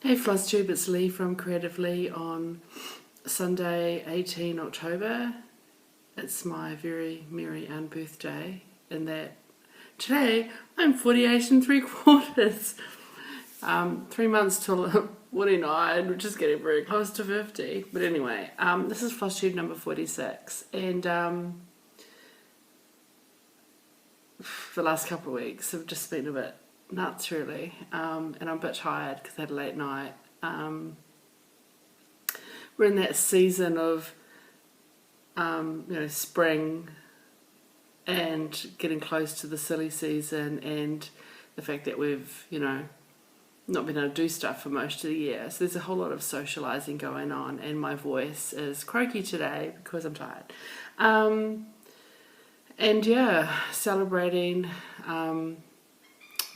Hey FLOSSTUBE, it's Lee from Creatively on Sunday 18 October. It's my very merry birthday in that today I'm 48 and 3/4. 3 months till 49, which is getting very close to 50. But anyway, this is FLOSSTUBE number 46, and the last couple of weeks have just been a bit nuts really, and I'm a bit tired because I had a late night. We're in that season of spring and getting close to the silly season, and the fact that we've not been able to do stuff for most of the year, so there's a whole lot of socializing going on, and my voice is croaky today because I'm tired. And yeah, celebrating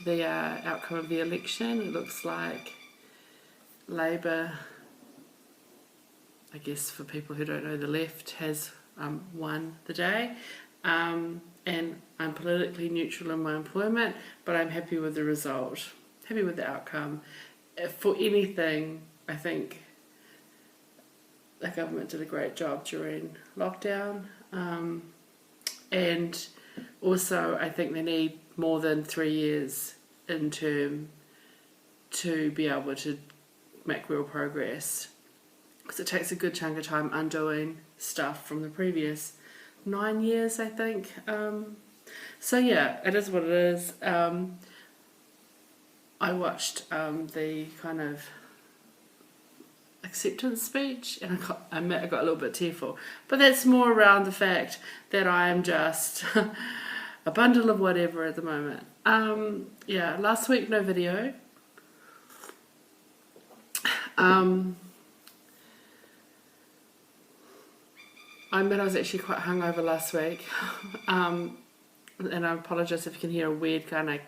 the outcome of the election. It looks like Labour, I guess for people who don't know, the left has won the day, and I'm politically neutral in my employment, but I'm happy with the result, happy with the outcome. For anything, I think the government did a great job during lockdown, and also I think they need more than 3 years in term to be able to make real progress, because it takes a good chunk of time undoing stuff from the previous 9 years, I think. So yeah, it is what it is. I watched the kind of acceptance speech, and I admit I got a little bit tearful, but that's more around the fact that I am just a bundle of whatever at the moment. Yeah, last week no video. I admit I was actually quite hungover last week, and I apologise if you can hear a weird kind of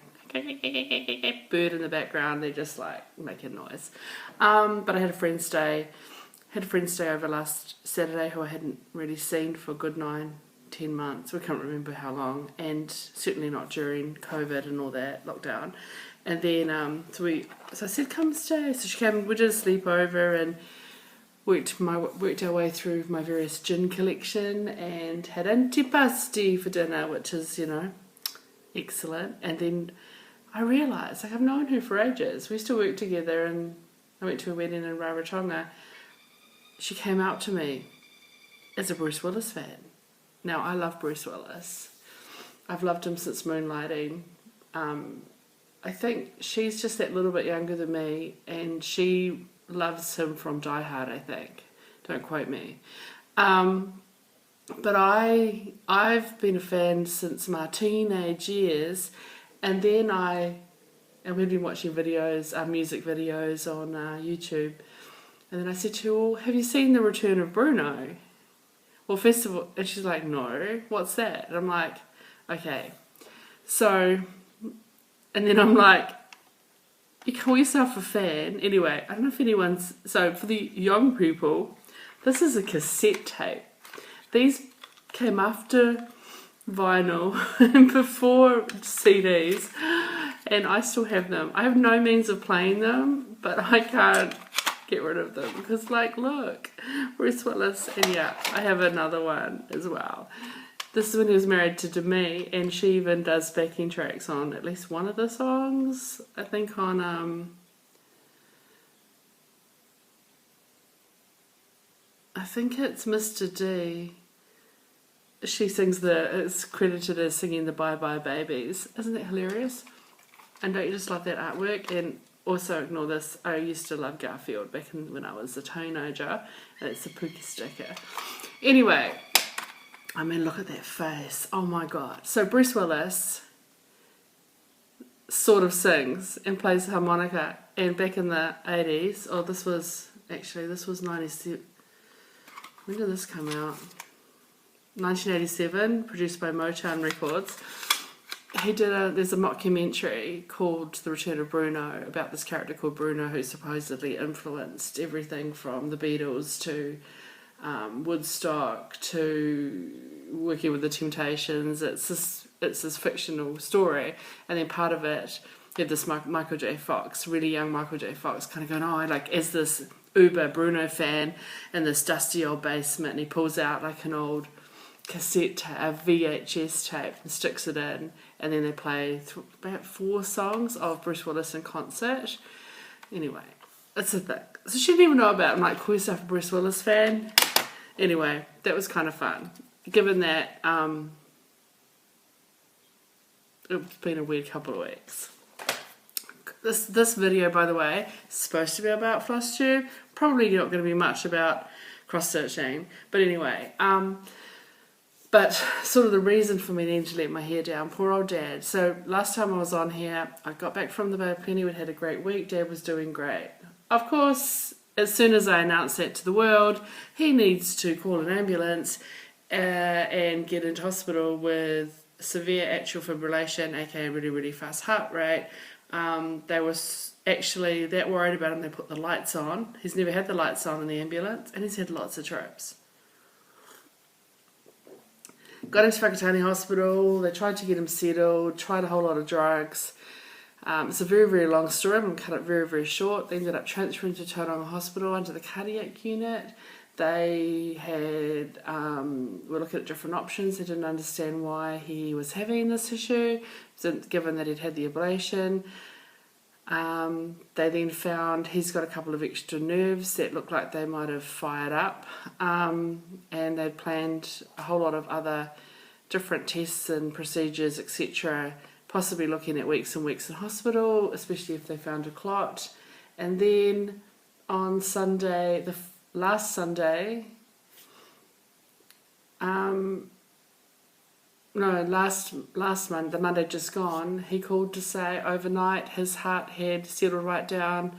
bird in the background. They're just like making noise. But I had a friend stay over last Saturday who I hadn't really seen for a good 9-10 months. We can't remember how long, and certainly not during COVID and all that lockdown. And then so I said, come stay. So she came. We did a sleepover and worked our way through my various gin collection, and had antipasti for dinner, which is excellent. And then I realised, I've known her for ages. We used to work together, and I went to a wedding in Rarotonga. She came out to me as a Bruce Willis fan. Now, I love Bruce Willis. I've loved him since Moonlighting. I think she's just that little bit younger than me, and she loves him from Die Hard, I think. Don't quote me. But I've been a fan since my teenage years, and then we've been watching videos, music videos on YouTube, and then I said to her, well, have you seen The Return of Bruno? Well, first of all, and she's like, no, what's that? And I'm like, okay. So, and then I'm like, you call yourself a fan? Anyway, I don't know if anyone's, so for the young people, this is a cassette tape. These came after vinyl and before CDs, and I still have them. I have no means of playing them, but I can't get rid of them because, like, look, Bruce Willis. And yeah, I have another one as well. This is when he was married to Demi, and she even does backing tracks on at least one of the songs. I think on I think it's Mr. D. She sings it's credited as singing the Bye Bye Babies. Isn't that hilarious? And don't you just love that artwork? And also ignore this, I used to love Garfield back when I was a teenager, and it's a Pookie sticker. Anyway, I mean, look at that face. Oh my god. So Bruce Willis sort of sings and plays the harmonica, and back in the 80s, this was 97. When did this come out? 1987, produced by Motown Records. There's a mockumentary called The Return of Bruno about this character called Bruno, who supposedly influenced everything from the Beatles to Woodstock to working with the Temptations. It's this fictional story, and then part of it You had this Michael J. Fox, really young Michael J. Fox, kind of going, oh, like, as this uber Bruno fan in this dusty old basement, and he pulls out like an old cassette tape, a VHS tape, and sticks it in, and then they play about 4 songs of Bruce Willis in concert. Anyway, it's a thing. So she didn't even know about it. I'm like, call yourself a Bruce Willis fan. Anyway, that was kind of fun. Given that it's been a weird couple of weeks. This video, by the way, is supposed to be about FLOSSTUBE. Probably not going to be much about cross-stitching. But anyway, but sort of the reason for me needing to let my hair down, poor old Dad. So last time I was on here, I got back from the Bay of Plenty, we'd had a great week, Dad was doing great. Of course, as soon as I announced that to the world, he needs to call an ambulance and get into hospital with severe atrial fibrillation, aka really, really fast heart rate. They were actually that worried about him, they put the lights on. He's never had the lights on in the ambulance, and he's had lots of trips. Got into Whakatane Hospital, they tried to get him settled, tried a whole lot of drugs. It's a very, very long story, I'm going to cut it very, very short. They ended up transferring to Tauranga Hospital under the cardiac unit. They were looking at different options. They didn't understand why he was having this issue, given that he'd had the ablation. They then found he's got a couple of extra nerves that look like they might have fired up, and they'd planned a whole lot of other different tests and procedures, etc., possibly looking at weeks and weeks in hospital, especially if they found a clot. And then on Sunday, last month, the Monday just gone, he called to say overnight his heart had settled right down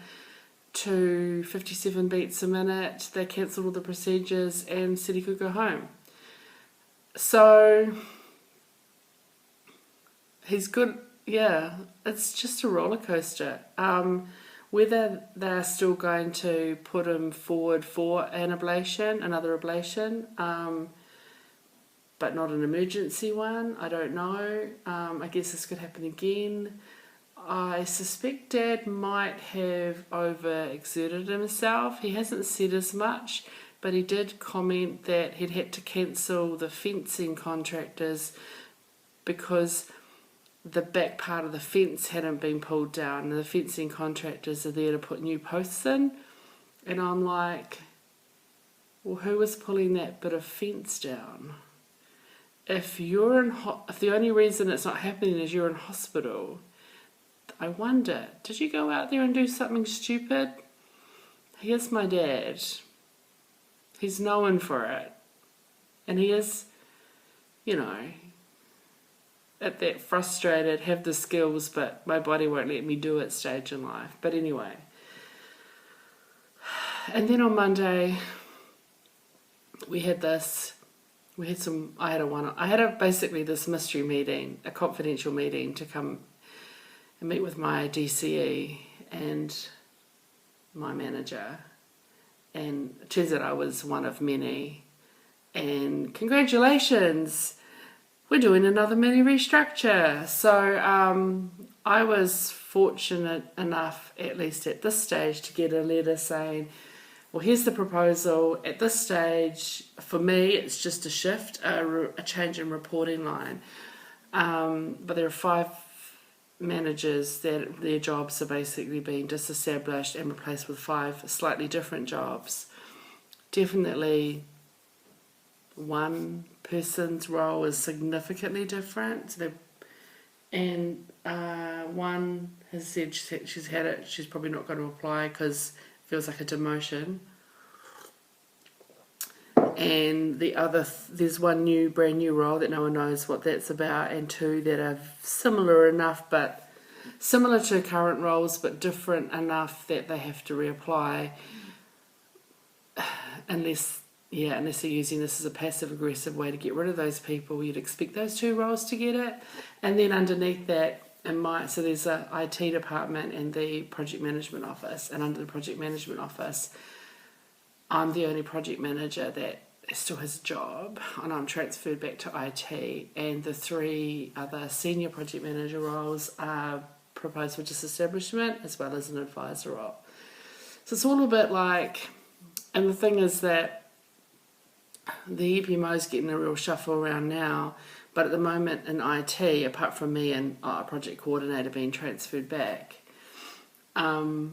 to 57 beats a minute. They cancelled all the procedures and said he could go home. So he's good. Yeah, it's just a roller coaster. Whether they're still going to put him forward for an ablation, another ablation, but not an emergency one, I don't know. I guess this could happen again. I suspect Dad might have overexerted himself. He hasn't said as much, but he did comment that he'd had to cancel the fencing contractors because the back part of the fence hadn't been pulled down, and the fencing contractors are there to put new posts in. And I'm like, well, who was pulling that bit of fence down? If the only reason it's not happening is you're in hospital, I wonder, did you go out there and do something stupid? Here's my dad. He's known for it. And he is, at that frustrated, have the skills, but my body won't let me do it stage in life. But anyway. And then on Monday, I had basically this mystery meeting, a confidential meeting to come and meet with my DCE and my manager. And it turns out I was one of many. And congratulations, we're doing another mini restructure. So I was fortunate enough, at least at this stage, to get a letter saying, well, here's the proposal. At this stage, for me, it's just a shift, a change in reporting line. But there are 5 managers that their jobs are basically being disestablished and replaced with 5 slightly different jobs. Definitely one person's role is significantly different. And one has said she's had it, she's probably not going to apply because it feels like a demotion. And the other, there's one brand new role that no one knows what that's about, and 2 that are similar to current roles, but different enough that they have to reapply, unless they're using this as a passive-aggressive way to get rid of those people. You'd expect those 2 roles to get it. And then underneath that, so there's a IT department and the project management office, and under the project management office, I'm the only project manager that still has a job, and I'm transferred back to IT, and the 3 other senior project manager roles are proposed for disestablishment as well as an advisor role. So it's all a bit like, and the thing is that the EPMO is getting a real shuffle around now, but at the moment in IT, apart from me and a project coordinator being transferred back, the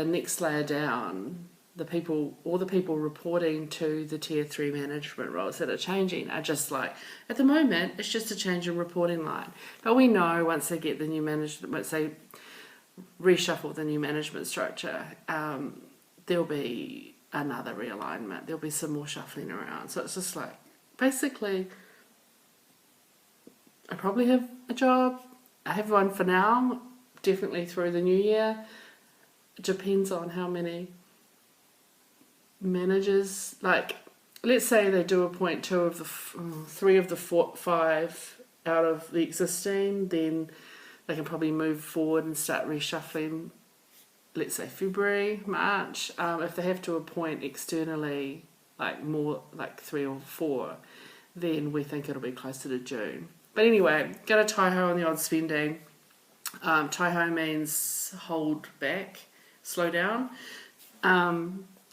next layer down, all the people reporting to the tier 3 management roles that are changing are just like, at the moment, it's just a change in reporting line. But we know once they get the new management, once they reshuffle the new management structure, there'll be another realignment. There'll be some more shuffling around. So it's just like, basically, I probably have a job. I have one for now, definitely through the new year. It depends on how many managers, like, let's say they do appoint 3 of the 5 out of the existing, then they can probably move forward and start reshuffling, let's say February, March. If they have to appoint externally, like more like 3 or 4, then we think it'll be closer to June. But anyway, got a tai-ho on the odd spending. Tai-ho means hold back, slow down.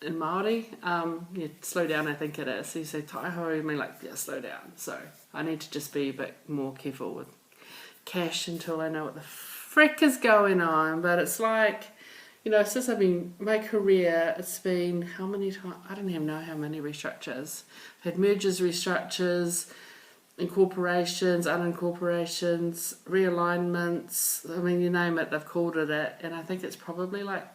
In Māori, slow down, I think it is. So you say tai-ho, I mean like, yeah, slow down. So I need to just be a bit more careful with cash until I know what the frick is going on. But it's like, you know, since I've been, my career, it's been how many times, I don't even know how many restructures. I've had mergers, restructures, incorporations, unincorporations, realignments, I mean, you name it, they've called it it. And I think it's probably like,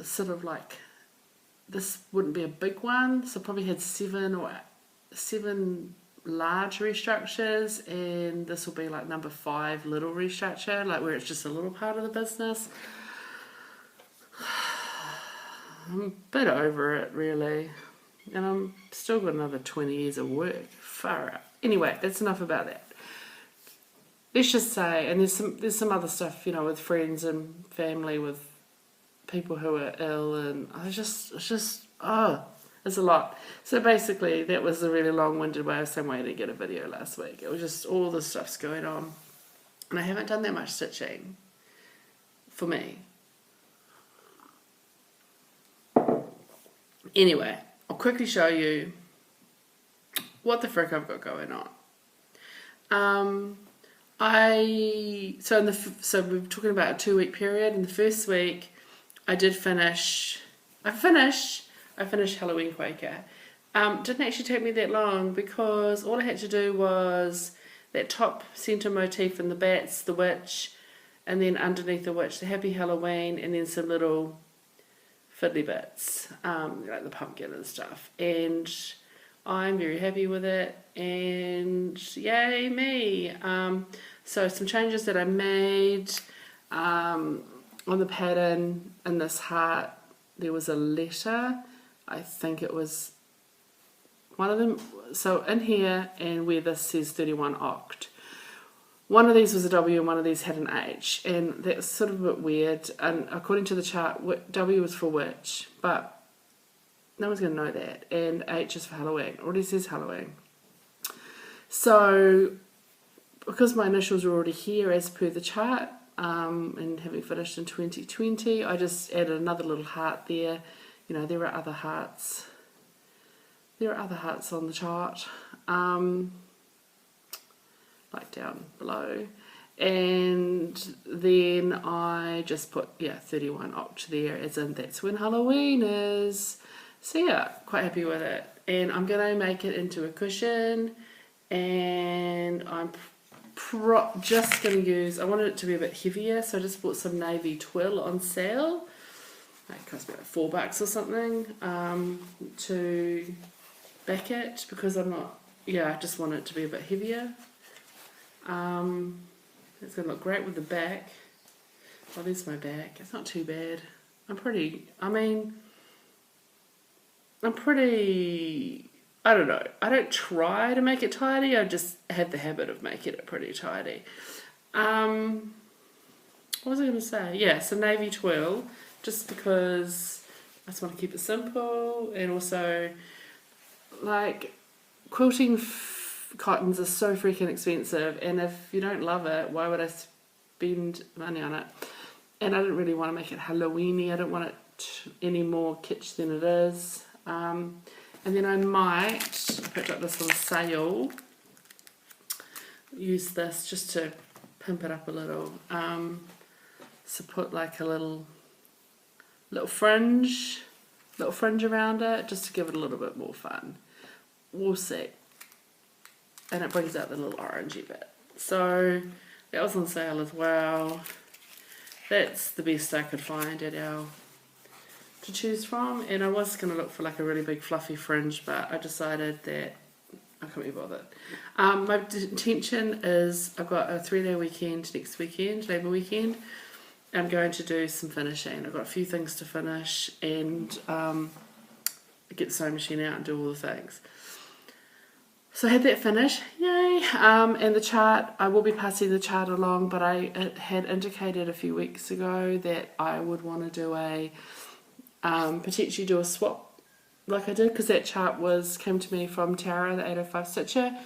sort of like, this wouldn't be a big one, so probably had 7 large restructures, and this will be like number 5 little restructure, like where it's just a little part of the business. I'm a bit over it really, and I'm still got another 20 years of work. Far out. Anyway, that's enough about that. Let's just say, and there's some other stuff, you know, with friends and family, with people who are ill, and it's a lot. So basically, that was a really long-winded way of saying why I didn't get a video last week. It was just all this stuff's going on, and I haven't done that much stitching for me. Anyway, I'll quickly show you what the frick I've got going on. So we're talking about a 2-week period. In the first week, I finished Halloween Quaker. Didn't actually take me that long, because all I had to do was that top centre motif and the bats, the witch, and then underneath the witch, the happy Halloween, and then some little fiddly bits, like the pumpkin and stuff. And I'm very happy with it, and yay me. So some changes that I made, on the pattern in this heart, there was a letter. I think it was one of them. So in here, and where this says 31 oct, one of these was a W and one of these had an H, and that's sort of a bit weird. And according to the chart, W was for witch, but no one's going to know that. And H is for Halloween. It already says Halloween. So because my initials were already here as per the chart, and having finished in 2020, I just added another little heart there. You know, there are other hearts. There are other hearts on the chart, like down below. And then I just put, 31 oct there, as in that's when Halloween is. So yeah, quite happy with it. And I'm going to make it into a cushion, and I'm just going to use, I wanted it to be a bit heavier, so I just bought some navy twill on sale. It cost me like $4 or something, to back it, because I'm not, I just want it to be a bit heavier. It's going to look great with the back. Oh, there's my back. It's not too bad. I don't know. I don't try to make it tidy. I just have the habit of making it pretty tidy. What was I going to say? Yeah, some navy twill, just because I just want to keep it simple, and also, like, quilting cottons are so freaking expensive, and if you don't love it, why would I spend money on it? And I didn't really want to make it Halloweeny. I don't want it any more kitsch than it is. And then I might, I picked up this on sale, use this just to pimp it up a little. So put like a little fringe around it, just to give it a little bit more fun. We'll see. And it brings out the little orangey bit. So that was on sale as well. That's the best I could find at our to choose from. And I was going to look for like a really big fluffy fringe, but I decided that I can't be bothered. My intention is I've got a 3-day weekend next weekend, Labour weekend. I'm going to do some finishing. I've got a few things to finish and get the sewing machine out and do all the things. So I had that finish, yay! And the chart, I will be passing the chart along, but I had indicated a few weeks ago that I would want to do a, potentially do a swap like I did, because that chart came to me from Tara, the 805 Stitcher.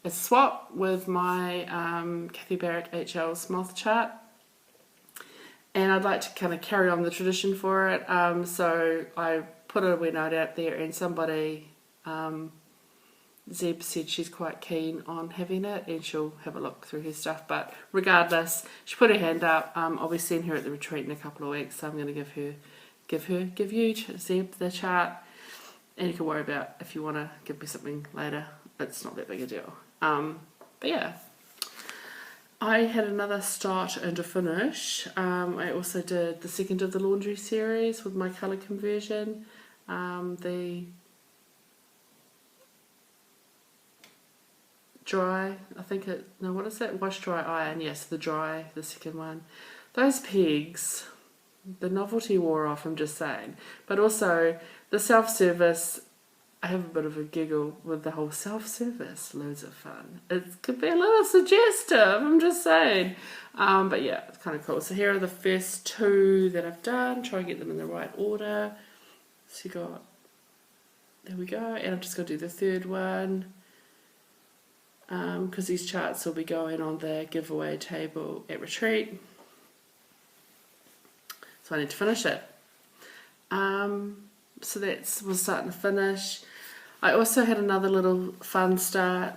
A swap with my Kathy Barrick HL's moth chart. And I'd like to kind of carry on the tradition for it. So I put a wee note out there, and somebody, Zeb, said she's quite keen on having it, and she'll have a look through her stuff. But regardless, she put her hand up. I'll be seeing her at the retreat in a couple of weeks, so I'm going to give you, Zeb, the chart. And you can worry about if you want to give me something later. It's not that big a deal. But yeah. I had another start and a finish. I also did the second of the laundry series with my colour conversion. The dry, what is it? Wash, dry, iron. Yes, the second one. Those pegs, the novelty wore off, I'm just saying. But also, the self-service, I have a bit of a giggle with the whole self-service. Loads of fun. It could be a little suggestive, I'm just saying. But yeah, it's kind of cool. So here are the first 2 that I've done. Try and get them in the right order. So you got, there we go. And I'm just going to do the third one. Because these charts will be going on the giveaway table at retreat. So I need to finish it. So we're starting to finish. I also had another little fun start.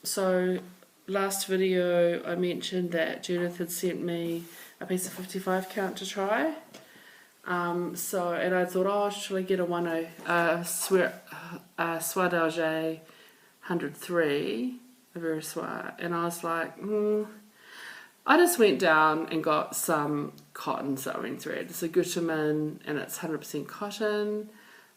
So last video I mentioned that Judith had sent me a piece of 55 count to try. And I thought, oh, should I get a Soie d'Alger 103, a very soie, and I was like, I just went down and got some cotton sewing thread. It's a Gütermann and it's 100% cotton.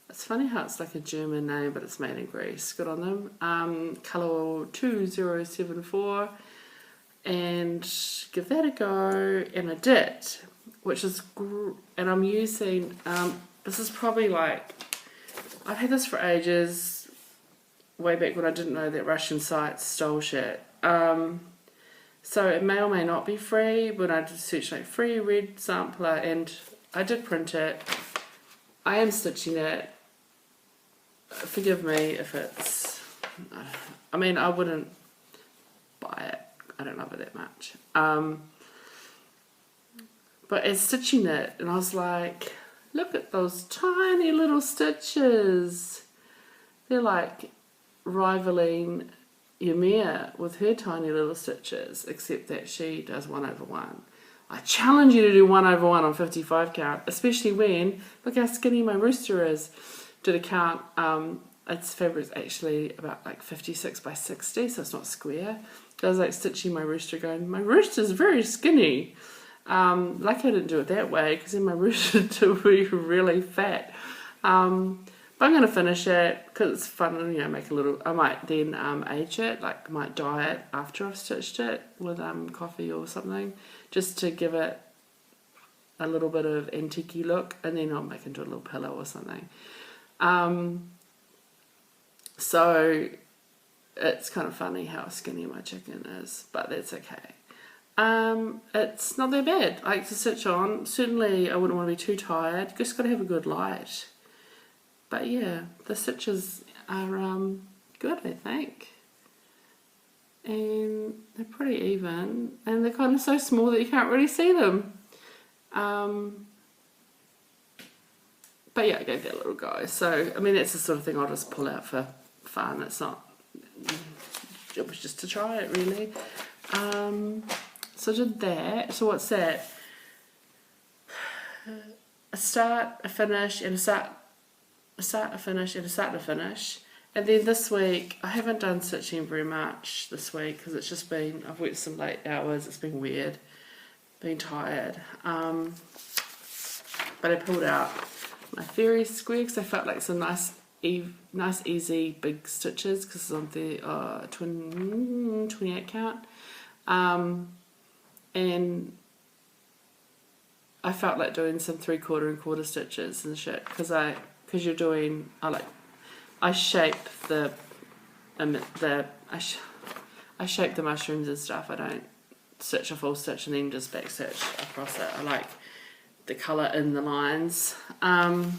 It's funny how it's like a German name, but it's made in Greece. Good on them. Colour 2074, and give that a go. And I did, which is and I'm using, this is probably like, I've had this for ages, way back when I didn't know that Russian sites stole shit. So it may or may not be free, but I just searched like free red sampler, and I did print it. I am stitching it. Forgive me if it's, I mean, I wouldn't buy it. I don't love it that much. But it's stitching it, and I was like, look at those tiny little stitches. They're like rivaling Ymir with her tiny little stitches, except that she does 1/1. I challenge you to do 1/1 on 55 count, especially when, look how skinny my rooster is. Did a count, its fabric is actually about like 56 by 60, so it's not square. I was like stitching my rooster going, my rooster's very skinny. Lucky I didn't do it that way, because then my rooster would be really fat. But I'm going to finish it because it's fun, and make a little, I might then age it, like might dye it after I've stitched it with coffee or something, just to give it a little bit of antique look, and then I'll make into a little pillow or something. So it's kind of funny how skinny my chicken is, but that's okay. It's not that bad. I like to stitch on. Certainly I wouldn't want to be too tired, just got to have a good light. But yeah, the stitches are good, I think. and they're pretty even, and they're kind of so small that you can't really see them. But yeah, I gave that a little go. So, I mean, that's the sort of thing I'll just pull out for fun. It's not, it was just to try it, really. So I did that. So what's that? A start, a finish, and a start, a finish, and a start, a finish. And then this week, I haven't done stitching very much this week because it's just been, I've worked some late hours, it's been weird, been tired. But I pulled out my Faery Square because I felt like some nice, easy, big stitches because it's on the 28 count. And I felt like doing some 3/4 and quarter stitches and shit because you're doing, I shape the I shape the mushrooms and stuff. I don't stitch a full stitch and then just back stitch across it. I like the colour in the lines. I'm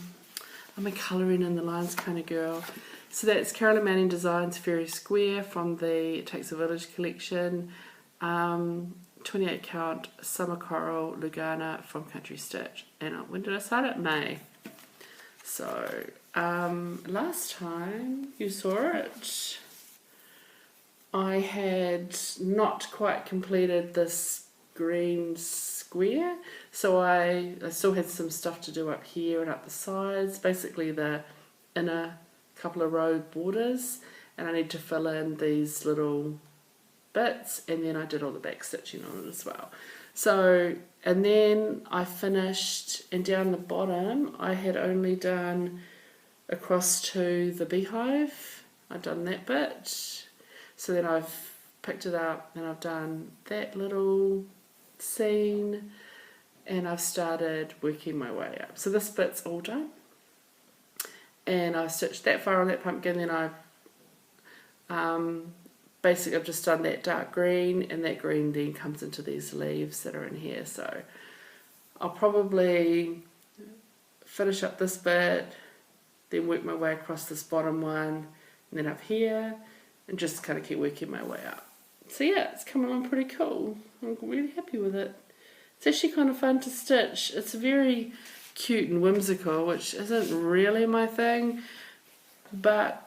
a colouring in the lines kind of girl. So that's Carolyn Manning Designs Faery Square from the It Takes a Village collection. 28 count Summer Coral Lugana from Country Stitch. And when did I start it? May. So last time you saw it, I had not quite completed this green square, so I still had some stuff to do up here and up the sides, basically the inner couple of row borders, and I need to fill in these little bits, and then I did all the back stitching on it as well. So, and then I finished, and down the bottom I had only done across to the beehive. I'd done that bit, so then I've picked it up and I've done that little scene, and I've started working my way up. So this bit's all done, and I've stitched that far on that pumpkin, then I've basically I've just done that dark green, and that green then comes into these leaves that are in here. So I'll probably finish up this bit, then work my way across this bottom one, and then up here, and just kind of keep working my way up. So yeah, it's coming along pretty cool. I'm really happy with it. It's actually kind of fun to stitch. It's very cute and whimsical, which isn't really my thing, but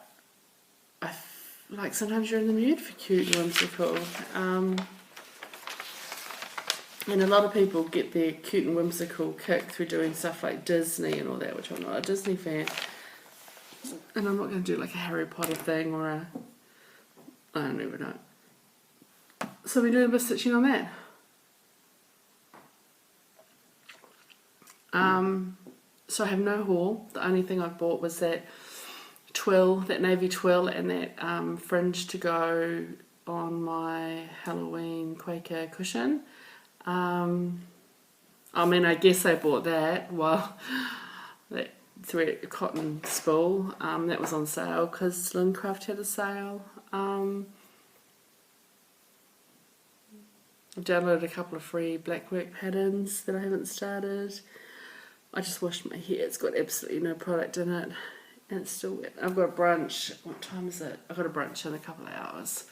like sometimes you're in the mood for cute and whimsical. And a lot of people get their cute and whimsical kick through doing stuff like Disney and all that, which I'm not a Disney fan. And I'm not going to do like a Harry Potter thing or a, I don't even know. So we're doing a bit of stitching on that. So I have no haul. The only thing I've bought was that twill, that navy twill, and that fringe to go on my Halloween Quaker cushion. I mean, I guess I bought that. Well, that thread cotton spool, that was on sale because Lincraft had a sale. I've downloaded a couple of free blackwork patterns that I haven't started. I just washed my hair. It's got absolutely no product in it, and it's still wet. I've got a brunch. What time is it? I've got a brunch in a couple of hours,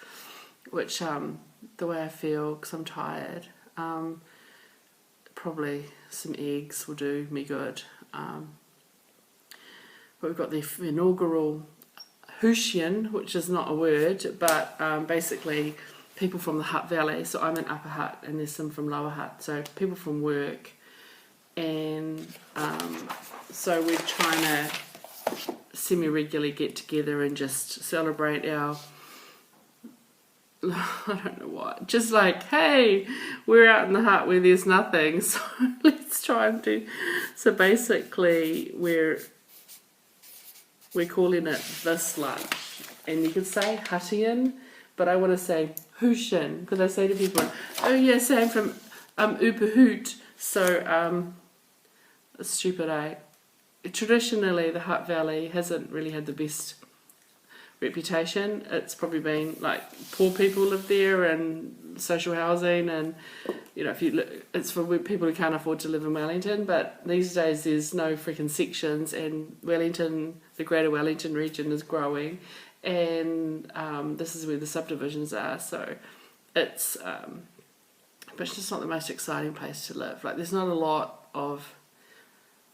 which the way I feel, because I'm tired, probably some eggs will do me good. But we've got the inaugural Hushian, which is not a word, but basically people from the Hutt Valley. So I'm in Upper Hutt, and there's some from Lower Hutt. So people from work, and so we're trying to semi-regularly get together and just celebrate our, I don't know what, just like, hey, we're out in the hut where there's nothing, so let's try and do. So basically we're calling it this lunch, and you could say Huttian, but I want to say Hushin, because I say to people, oh yeah, Sam from Uperhoot. So stupid, traditionally the Hutt Valley hasn't really had the best reputation. It's probably been like poor people live there and social housing, and you know, it's for people who can't afford to live in Wellington. But these days there's no freaking sections, and Wellington, the Greater Wellington region, is growing, and this is where the subdivisions are, so it's but it's just not the most exciting place to live. Like, there's not a lot of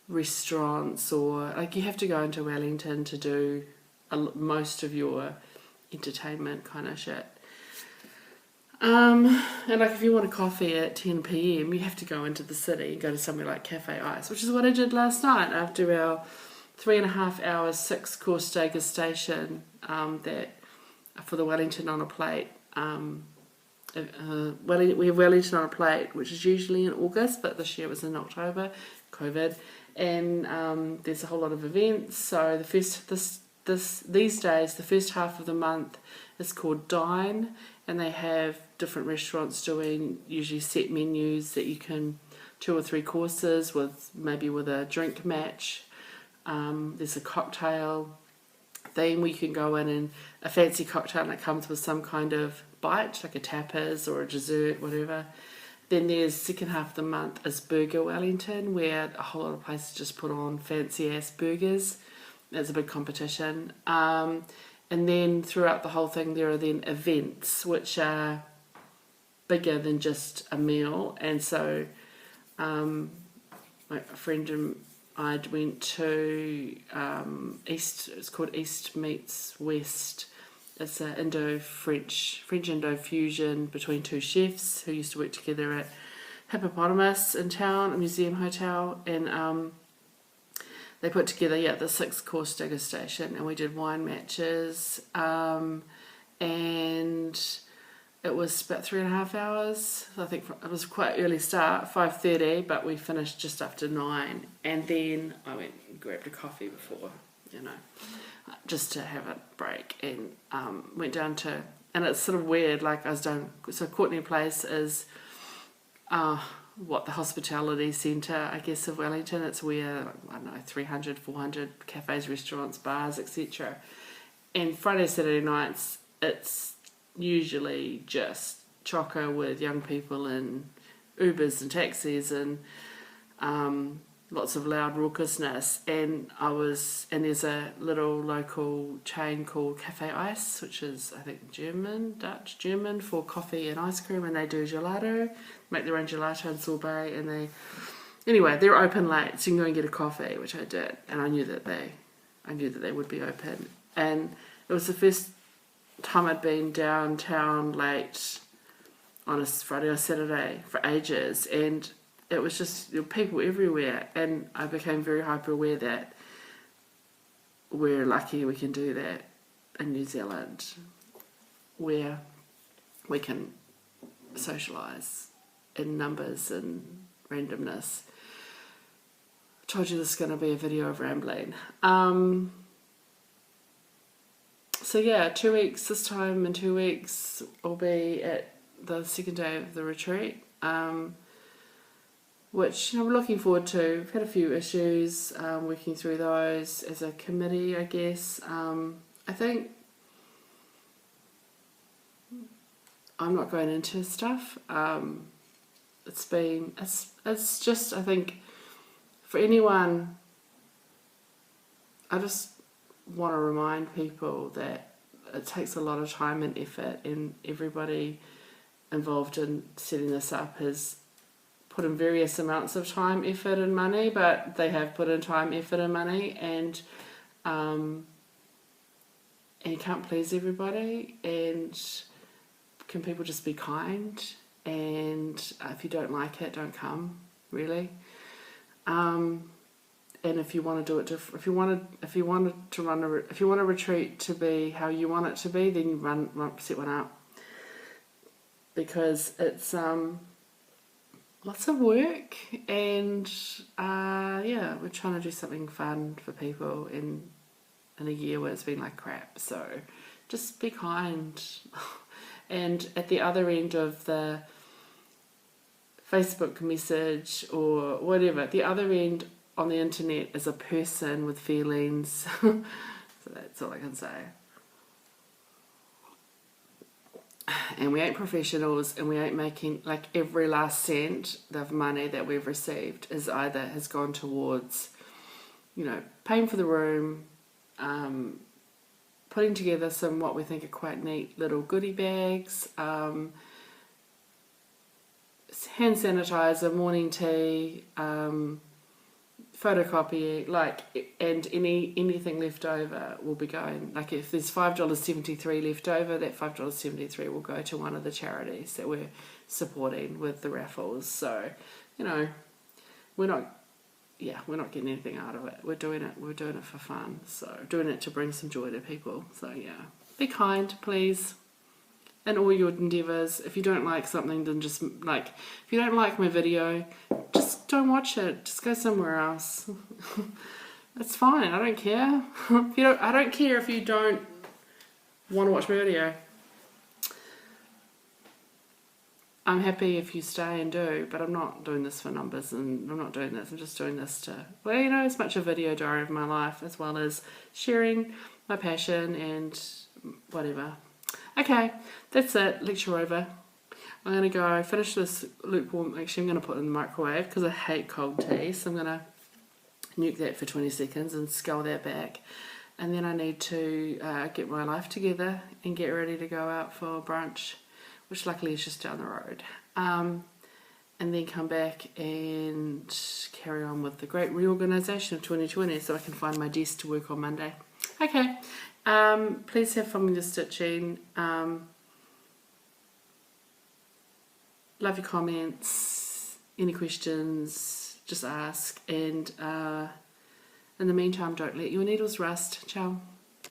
restaurants, or like, you have to go into Wellington to do most of your entertainment kind of shit. And like, if you want a coffee at 10 p.m, you have to go into the city and go to somewhere like Cafe Ice, which is what I did last night after our 3.5 hours 6-course degustation that for the Wellington on a plate. We have Wellington on a plate, which is usually in August, but this year it was in October, COVID, and there's a whole lot of events. So these days, the first half of the month is called Dine, and they have different restaurants doing usually set menus that you can 2 or 3 courses with a drink match. There's a cocktail theme where you can go in and a fancy cocktail that comes with some kind of bite, like a tapas or a dessert, whatever. Then there's second half of the month is Burger Wellington, where a whole lot of places just put on fancy ass burgers. It's a big competition. And then throughout the whole thing there are then events which are bigger than just a meal. And so my friend and I went to it's called East Meets West. It's an French Indo fusion between 2 chefs who used to work together at Hippopotamus in town, a museum hotel, and they put together the 6-course degustation, and we did wine matches, and it was about 3.5 hours. I think it was quite early start, 5:30, but we finished just after 9, and then I went and grabbed a coffee before, just to have a break, and went down to, and it's sort of weird, like so Courtney Place is the hospitality centre, I guess, of Wellington. It's where, 300, 400 cafes, restaurants, bars, etc. And Friday, Saturday nights, it's usually just chocker with young people in Ubers and taxis and lots of loud raucousness. And there's a little local chain called Cafe Ice, which is, I think, Dutch German for coffee and ice cream, and they do gelato, make their own gelato and sorbet, and they're open late, so you can go and get a coffee, which I did, and I knew that they would be open. And it was the first time I'd been downtown late on a Friday or Saturday for ages, and it was just people everywhere, and I became very hyper aware that we're lucky we can do that in New Zealand, where we can socialise in numbers and randomness. I told you this is going to be a video of rambling. So yeah, 2 weeks, this time in 2 weeks, I'll be at the second day of the retreat, which we're looking forward to. We've had a few issues, working through those as a committee, I guess. I think I'm not going into stuff. It's just, I think, for anyone, I just want to remind people that it takes a lot of time and effort, and everybody involved in setting this up has put in various amounts of time, effort and money, but they have put in time, effort and money, and you can't please everybody, and can people just be kind, and if you don't like it, don't come, really. And if you want to do it if you want a retreat to be how you want it to be, then you set one up, because it's lots of work, and we're trying to do something fun for people in a year where it's been like crap. So just be kind. And at the other end of the Facebook message or whatever, at the other end on the internet is a person with feelings. So that's all I can say. And we ain't professionals, and we ain't making, like, every last cent of money that we've received has gone towards, paying for the room, putting together some what we think are quite neat little goodie bags, hand sanitizer, morning tea, photocopying, like, and anything left over will be going, like if there's $5.73 left over, that $5.73 will go to one of the charities that we're supporting with the raffles. So, you know, we're not getting anything out of it. We're doing it for fun. So doing it to bring some joy to people. So yeah, be kind, please, in all your endeavours. If you don't like something, then just, like, if you don't like my video, just don't watch it. Just go somewhere else. It's fine. I don't care. I don't care if you don't want to watch my video. I'm happy if you stay and do, but I'm not doing this for numbers, and I'm not doing this. I'm just doing this to, well, you know, as much a video diary of my life as well as sharing my passion and whatever. Okay, that's it. Lecture over. I'm going to go finish this lukewarm. Actually, I'm going to put it in the microwave because I hate cold tea. So I'm going to nuke that for 20 seconds and scull that back. And then I need to get my life together and get ready to go out for brunch, which luckily is just down the road. And then come back and carry on with the great reorganisation of 2020 so I can find my desk to work on Monday. Okay, please have fun with your stitching. Love your comments, any questions, just ask. And in the meantime, don't let your needles rust. Ciao.